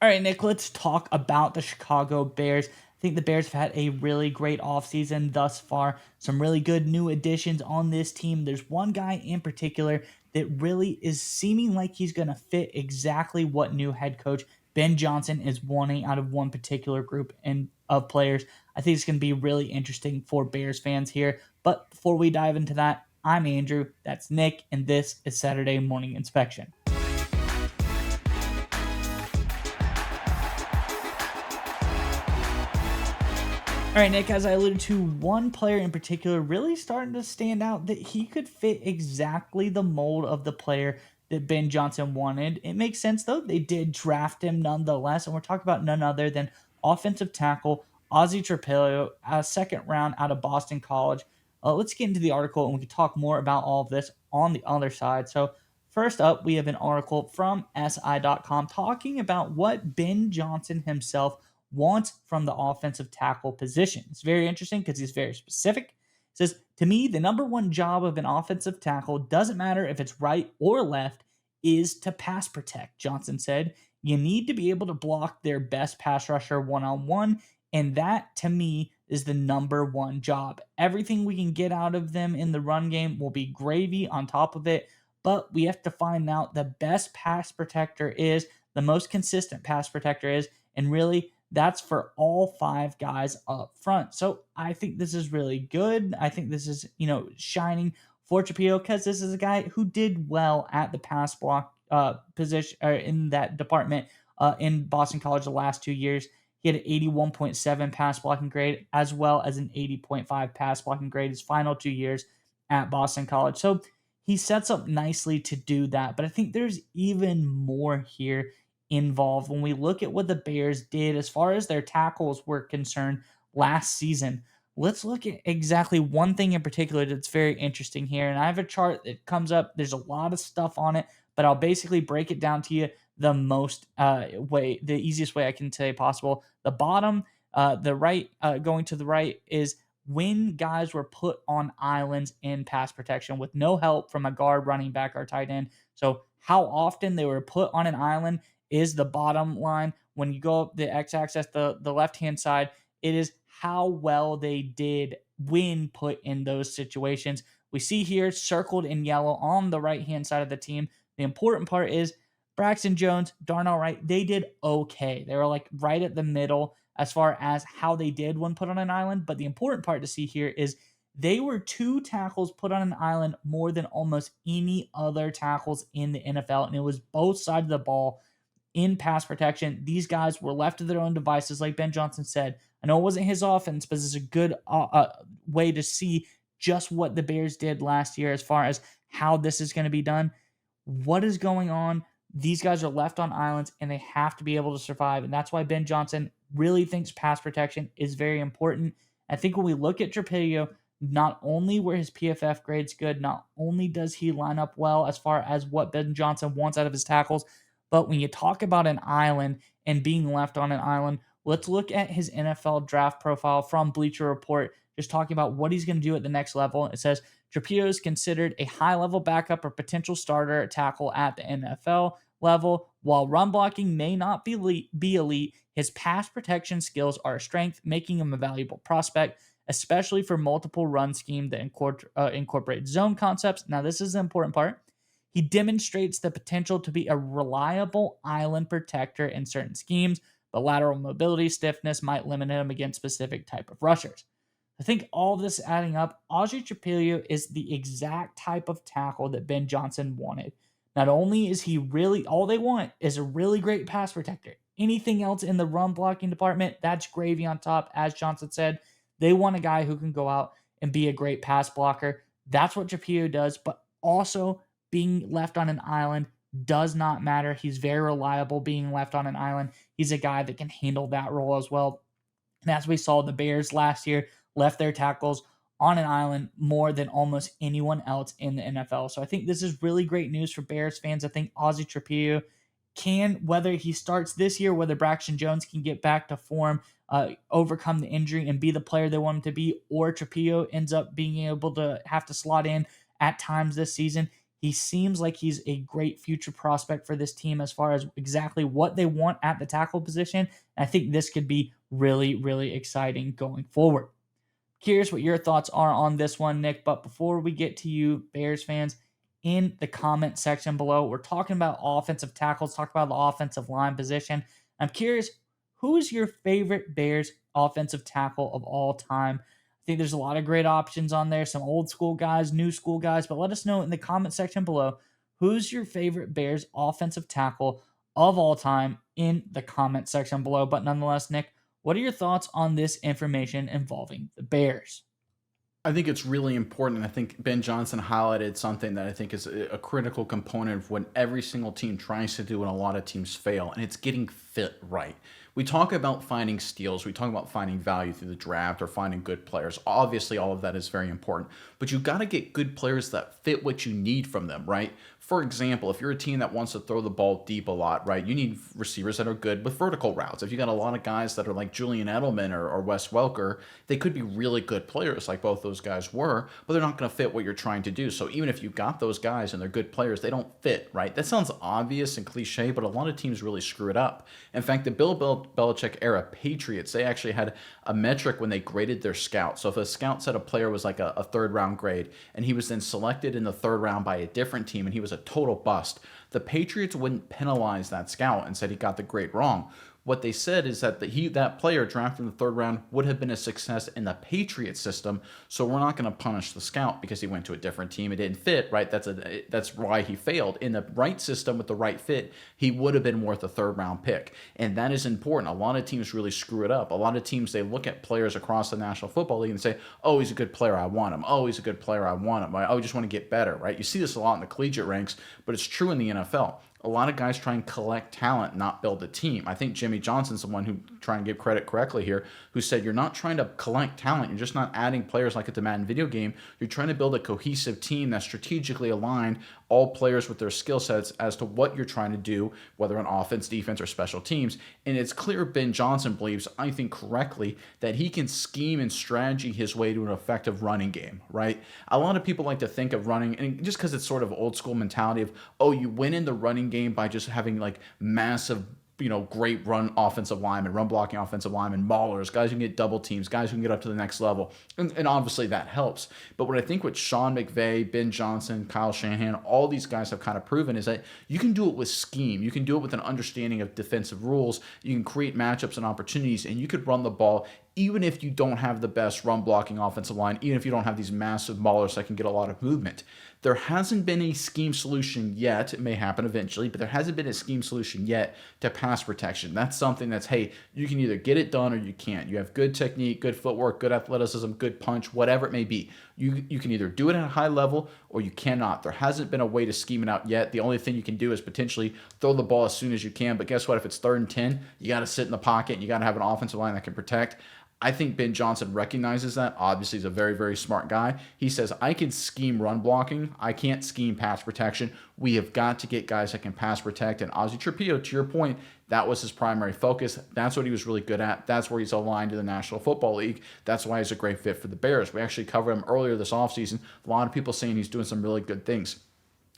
All right, Nick, let's talk about the Chicago Bears. I think the Bears have had a really great offseason thus far. Some really good new additions on this team. There's one guy in particular that really is seeming like he's going to fit exactly what new head coach Ben Johnson is wanting out of one particular group of players. I think it's going to be really interesting for Bears fans here. But before we dive into that, I'm Andrew, that's Nick, and this is Saturday Morning Inspection. All right, Nick, as I alluded to, one player in particular really starting to stand out that he could fit exactly the mold of the player that Ben Johnson wanted. It makes sense, though. They did draft him nonetheless, and we're talking about none other than offensive tackle Azie Trapilo, a second round out of Boston College. Let's get into the article, and we can talk more about all of this on the other side. So, first up, we have an article from SI.com talking about what Ben Johnson himself wants from the offensive tackle position. It's very interesting because he's very specific. It says, to me, the number one job of an offensive tackle, doesn't matter if it's right or left, is to pass protect, Johnson said. You need to be able to block their best pass rusher one-on-one, and that, to me, is the number one job. Everything we can get out of them in the run game will be gravy on top of it, but we have to find out the best pass protector is, the most consistent pass protector is, and really that's for all five guys up front. So I think this is really good. I think this is, shining for Trapilo because this is a guy who did well at the pass block position in that department in Boston College the last 2 years. He had an 81.7 pass blocking grade as well as an 80.5 pass blocking grade his final 2 years at Boston College. So he sets up nicely to do that. But I think there's even more here involved when we look at what the Bears did as far as their tackles were concerned last season. Let's look at exactly one thing in particular that's very interesting here. And I have a chart that comes up. There's a lot of stuff on it, but I'll basically break it down to you the easiest way I can say possible. The bottom, the right, going to the right is when guys were put on islands in pass protection with no help from a guard, running back, or tight end. So how often they were put on an island is the bottom line. When you go up the x-axis, the left-hand side, it is how well they did when put in those situations. We see here circled in yellow on the right-hand side of the team. The important part is Braxton Jones, Darnell Wright, they did okay. They were like right at the middle as far as how they did when put on an island. But the important part to see here is they were two tackles put on an island more than almost any other tackles in the NFL. And it was both sides of the ball in pass protection. These guys were left to their own devices, like Ben Johnson said. I know it wasn't his offense, but it's a good way to see just what the Bears did last year as far as how this is going to be done. What is going on? These guys are left on islands and they have to be able to survive. And that's why Ben Johnson really thinks pass protection is very important. I think when we look at Trapilo, not only were his PFF grades good, not only does he line up well as far as what Ben Johnson wants out of his tackles, but when you talk about an island and being left on an island, let's look at his NFL draft profile from Bleacher Report, just talking about what he's going to do at the next level. It says Trapilo is considered a high-level backup or potential starter at tackle at the NFL level. While run blocking may not be elite, his pass protection skills are a strength, making him a valuable prospect, especially for multiple run scheme that incorporate zone concepts. Now, this is the important part. He demonstrates the potential to be a reliable island protector in certain schemes, but lateral mobility stiffness might limit him against specific type of rushers. I think all of this adding up, Azie Trapilo is the exact type of tackle that Ben Johnson wanted. Not only is he really, all they want is a really great pass protector. Anything else in the run blocking department, that's gravy on top. As Johnson said, they want a guy who can go out and be a great pass blocker. That's what Trapilo does, but also being left on an island does not matter. He's very reliable being left on an island. He's a guy that can handle that role as well. And as we saw, the Bears last year left their tackles on an island more than almost anyone else in the NFL. So I think this is really great news for Bears fans. I think Azie Trapilo can, whether he starts this year, whether Braxton Jones can get back to form, overcome the injury and be the player they want him to be, or Trapilo ends up being able to have to slot in at times this season. He seems like he's a great future prospect for this team as far as exactly what they want at the tackle position. And I think this could be really, really exciting going forward. Curious what your thoughts are on this one, Nick. But before we get to you, Bears fans, in the comment section below, we're talking about offensive tackles, talk about the offensive line position. I'm curious, who's your favorite Bears offensive tackle of all time? I think there's a lot of great options on there, some old school guys, new school guys, but let us know in the comment section below, who's your favorite Bears offensive tackle of all time in the comment section below. But nonetheless, Nick, what are your thoughts on this information involving the Bears? I think it's really important. I think Ben Johnson highlighted something that I think is a critical component of what every single team tries to do and a lot of teams fail, and it's getting fit right. We talk about finding steals, we talk about finding value through the draft or finding good players. Obviously, all of that is very important, but you've got to get good players that fit what you need from them, right? For example, if you're a team that wants to throw the ball deep a lot, right, you need receivers that are good with vertical routes. If you got a lot of guys that are like Julian Edelman or Wes Welker, they could be really good players like both those guys were, but they're not going to fit what you're trying to do. So even if you've got those guys and they're good players, they don't fit, right? That sounds obvious and cliche, but a lot of teams really screw it up. In fact, the Bill Belichick era Patriots, they actually had a metric when they graded their scouts. So if a scout said a player was like a third round grade and he was then selected in the third round by a different team and he was a total bust, the Patriots wouldn't penalize that scout and said he got the grade wrong. What they said is that that player drafted in the third round would have been a success in the Patriots system, so we're not going to punish the scout because he went to a different team. It didn't fit, right? That's why he failed. In the right system with the right fit, he would have been worth a third round pick, and that is important. A lot of teams really screw it up. A lot of teams, they look at players across the National Football League and say, "Oh, he's a good player. I want him. Oh, he's a good player. I want him. Oh, I just want to get better," right? You see this a lot in the collegiate ranks, but it's true in the NFL. A lot of guys try and collect talent, not build a team. I think Jimmy Johnson's the one who, trying to give credit correctly here, who said you're not trying to collect talent. You're just not adding players like at the Madden video game. You're trying to build a cohesive team that's strategically aligned, all players with their skill sets as to what you're trying to do, whether on offense, defense, or special teams. And it's clear Ben Johnson believes, I think correctly, that he can scheme and strategy his way to an effective running game, right? A lot of people like to think of running, and just because it's sort of old school mentality of, oh, you win in the running game by just having like massive, great run offensive linemen, run blocking offensive linemen, maulers, guys who can get double teams, guys who can get up to the next level. And obviously that helps. But what Sean McVay, Ben Johnson, Kyle Shanahan, all these guys have kind of proven is that you can do it with scheme. You can do it with an understanding of defensive rules. You can create matchups and opportunities, and you could run the ball even if you don't have the best run blocking offensive line, even if you don't have these massive maulers that can get a lot of movement. There hasn't been a scheme solution yet. It may happen eventually, but there hasn't been a scheme solution yet to pass protection. That's something that's, hey, you can either get it done or you can't. You have good technique, good footwork, good athleticism, good punch, whatever it may be. You can either do it at a high level or you cannot. There hasn't been a way to scheme it out yet. The only thing you can do is potentially throw the ball as soon as you can. But guess what? If it's 3rd and 10, you got to sit in the pocket and you got to have an offensive line that can protect. I think Ben Johnson recognizes that. Obviously, he's a very, very smart guy. He says, I can scheme run blocking. I can't scheme pass protection. We have got to get guys that can pass protect. And Azie Trapilo, to your point, that was his primary focus. That's what he was really good at. That's where he's aligned to the National Football League. That's why he's a great fit for the Bears. We actually covered him earlier this offseason. A lot of people saying he's doing some really good things.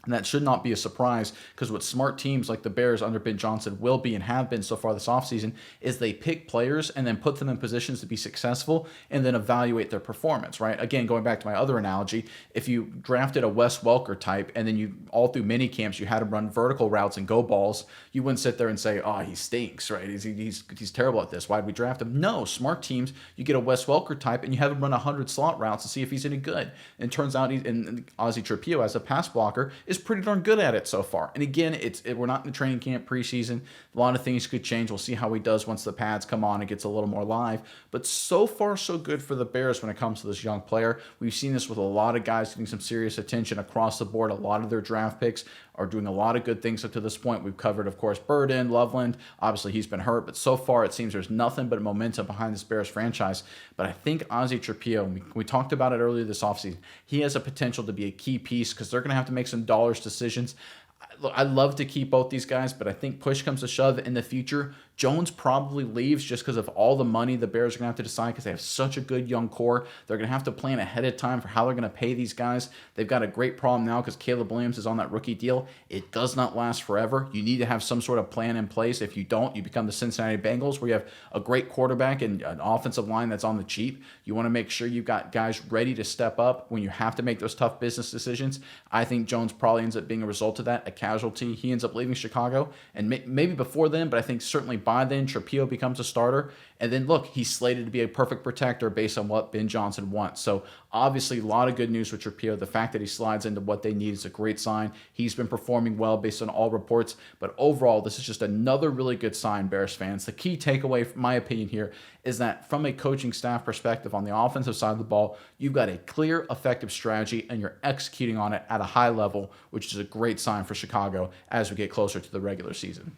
And that should not be a surprise because what smart teams like the Bears under Ben Johnson will be and have been so far this offseason is they pick players and then put them in positions to be successful and then evaluate their performance, right? Again, going back to my other analogy, if you drafted a Wes Welker type and then you all through mini camps you had him run vertical routes and go balls, you wouldn't sit there and say, oh, he stinks, right? He's terrible at this. Why'd we draft him? No, smart teams, you get a Wes Welker type and you have him run 100 slot routes to see if he's any good. And it turns out and Azie Trapilo as a pass blocker is pretty darn good at it so far. And again, we're not in the training camp preseason. A lot of things could change. We'll see how he does once the pads come on and gets a little more live. But so far, so good for the Bears when it comes to this young player. We've seen this with a lot of guys getting some serious attention across the board. A lot of their draft picks are doing a lot of good things up to this point. We've covered, of course, Burden, Loveland. Obviously, he's been hurt, but so far it seems there's nothing but momentum behind this Bears franchise. But I think Azie Trapilo, we talked about it earlier this offseason, he has a potential to be a key piece because they're going to have to make some dollars decisions. Look, I'd love to keep both these guys, but I think push comes to shove in the future. Jones probably leaves just because of all the money the Bears are going to have to decide because they have such a good young core. They're going to have to plan ahead of time for how they're going to pay these guys. They've got a great problem now because Caleb Williams is on that rookie deal. It does not last forever. You need to have some sort of plan in place. If you don't, you become the Cincinnati Bengals where you have a great quarterback and an offensive line that's on the cheap. You want to make sure you've got guys ready to step up when you have to make those tough business decisions. I think Jones probably ends up being a result of that, a casualty. He ends up leaving Chicago, and maybe before then, but I think certainly by then, Trapilo becomes a starter. And then look, he's slated to be a perfect protector based on what Ben Johnson wants. So obviously, a lot of good news with Trapilo. The fact that he slides into what they need is a great sign. He's been performing well based on all reports. But overall, this is just another really good sign, Bears fans. The key takeaway, from my opinion here, is that from a coaching staff perspective on the offensive side of the ball, you've got a clear, effective strategy, and you're executing on it at a high level, which is a great sign for Chicago as we get closer to the regular season.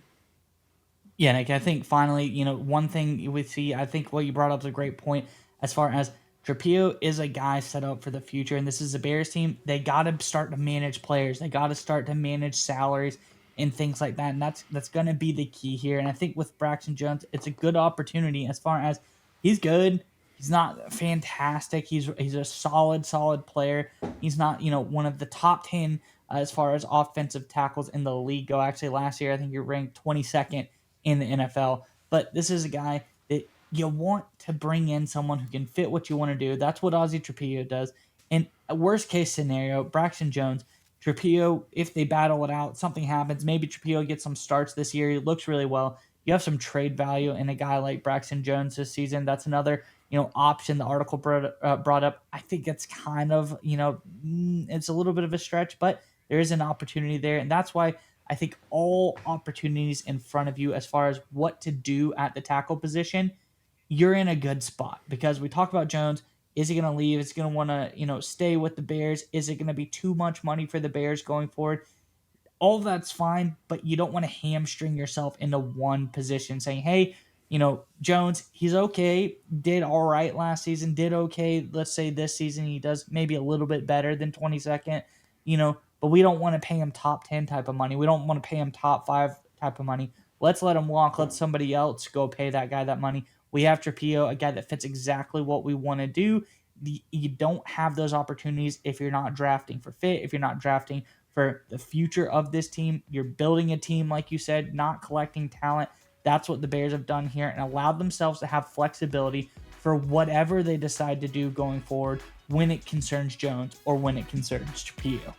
Yeah, Nick, I think finally, one thing you would see, I think what you brought up is a great point as far as Trapilo is a guy set up for the future, and this is a Bears team. They got to start to manage players. They got to start to manage salaries and things like that, and that's going to be the key here. And I think with Braxton Jones, it's a good opportunity as far as he's good. He's not fantastic. He's a solid player. He's not one of the top 10 as far as offensive tackles in the league go. Actually, last year I think you're ranked 22nd in the NFL. But this is a guy that you want to bring in someone who can fit what you want to do. That's what Azie Trapilo does. And a worst case scenario, Braxton Jones, Trapilo, if they battle it out, something happens. Maybe Trapilo gets some starts this year. He looks really well. You have some trade value in a guy like Braxton Jones this season. That's another option the article brought up. I think it's kind of it's a little bit of a stretch, but there is an opportunity there, and that's why I think all opportunities in front of you as far as what to do at the tackle position, you're in a good spot because we talked about Jones. Is he going to leave? Is he going to want to, stay with the Bears? Is it going to be too much money for the Bears going forward? All of that's fine, but you don't want to hamstring yourself into one position saying, hey, Jones, he's okay, did all right last season, did okay. Let's say this season he does maybe a little bit better than 22nd, but we don't want to pay him top 10 type of money. We don't want to pay him top 5 type of money. Let's let him walk. Let somebody else go pay that guy that money. We have Trapilo, a guy that fits exactly what we want to do. You don't have those opportunities if you're not drafting for fit, if you're not drafting for the future of this team. You're building a team, like you said, not collecting talent. That's what the Bears have done here and allowed themselves to have flexibility for whatever they decide to do going forward when it concerns Jones or when it concerns Trapilo.